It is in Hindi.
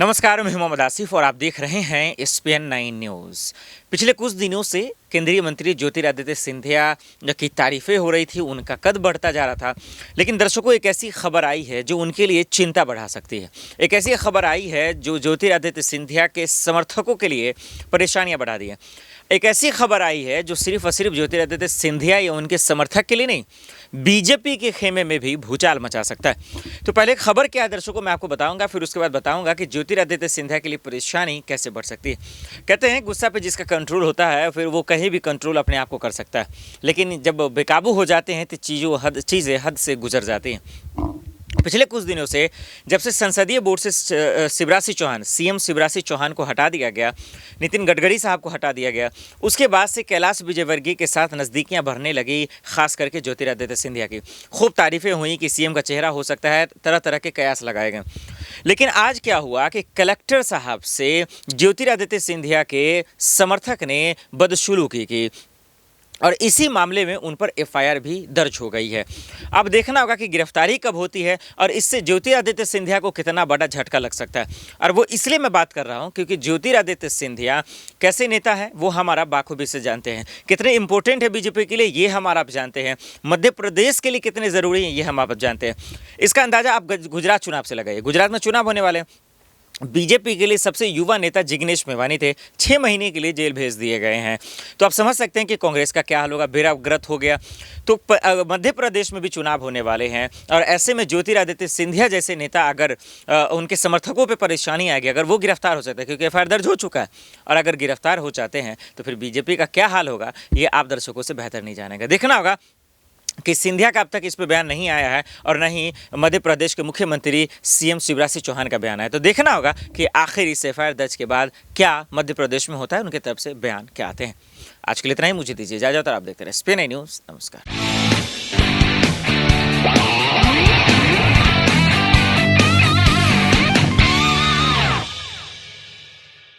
नमस्कार, मैं मोहम्मद आसिफ और आप देख रहे हैं SPN9 न्यूज़। पिछले कुछ दिनों से केंद्रीय मंत्री ज्योतिरादित्य सिंधिया की तारीफें हो रही थी, उनका कद बढ़ता जा रहा था। लेकिन दर्शकों, एक ऐसी खबर आई है जो उनके लिए चिंता बढ़ा सकती है। एक ऐसी खबर आई है जो ज्योतिरादित्य सिंधिया के समर्थकों के लिए परेशानियां बढ़ा दी है। एक ऐसी खबर आई है जो सिर्फ और सिर्फ ज्योतिरादित्य सिंधिया या उनके समर्थक के लिए नहीं, बीजेपी के खेमे में भी भूचाल मचा सकता है। तो पहले खबर क्या है दर्शकों, मैं आपको बताऊंगा, फिर उसके बाद बताऊंगा कि ज्योतिरादित्य सिंधिया के लिए परेशानी कैसे बढ़ सकती है। कहते हैं गुस्सा पे जिसका कंट्रोल होता है फिर वो कहीं भी कंट्रोल अपने आप को कर सकता है, लेकिन जब बेकाबू हो जाते हैं तो चीज़ें हद से गुजर जाती हैं। पिछले कुछ दिनों से जब से संसदीय बोर्ड से शिवराज सिंह चौहान सीएम शिवराज सिंह चौहान को हटा दिया गया, नितिन गडकरी साहब को हटा दिया गया, उसके बाद से कैलाश विजयवर्गीय के साथ नज़दीकियां बढ़ने लगी, खास करके ज्योतिरादित्य सिंधिया की। खूब तारीफें हुई कि सीएम का चेहरा हो सकता है, तरह तरह के कयास लगाए गए। लेकिन आज क्या हुआ कि कलेक्टर साहब से ज्योतिरादित्य सिंधिया के समर्थक ने बदसलूकी की और इसी मामले में उन पर एफआईआर भी दर्ज हो गई है। अब देखना होगा कि गिरफ्तारी कब होती है और इससे ज्योतिरादित्य सिंधिया को कितना बड़ा झटका लग सकता है। और वो इसलिए मैं बात कर रहा हूँ क्योंकि ज्योतिरादित्य सिंधिया कैसे नेता है वो हमारा बाखूबी से जानते हैं। कितने इंपॉर्टेंट है बीजेपी के लिए ये हम आप जानते हैं। मध्य प्रदेश के लिए कितने ज़रूरी हैं ये हम आप जानते हैं। इसका अंदाज़ा आप गुजरात चुनाव से लगाइए। गुजरात में चुनाव होने वाले हैं। बीजेपी के लिए सबसे युवा नेता जिग्नेश मेवानी थे, 6 महीने के लिए जेल भेज दिए गए हैं। तो आप समझ सकते हैं कि कांग्रेस का क्या हाल होगा। बेराग्रत हो गया। तो मध्य प्रदेश में भी चुनाव होने वाले हैं और ऐसे में ज्योतिरादित्य सिंधिया जैसे नेता अगर उनके समर्थकों पे परेशानी आएगी, अगर वो गिरफ्तार हो सकते हैं क्योंकि एफआईआर दर्ज हो चुका है, और अगर गिरफ्तार हो जाते हैं तो फिर बीजेपी का क्या हाल होगा ये आप दर्शकों से बेहतर नहीं जानेगा। देखना होगा कि सिंधिया का अब तक इस पर बयान नहीं आया है और न ही मध्य प्रदेश के मुख्यमंत्री सीएम शिवराज सिंह चौहान का बयान आया। तो देखना होगा कि आखिर इस एफआईआर दर्ज के बाद क्या मध्य प्रदेश में होता है, उनकी तरफ से बयान क्या आते हैं। आज के लिए इतना ही, मुझे दीजिए इजाजत और आप देखते रहे SPN9 न्यूज़। नमस्कार।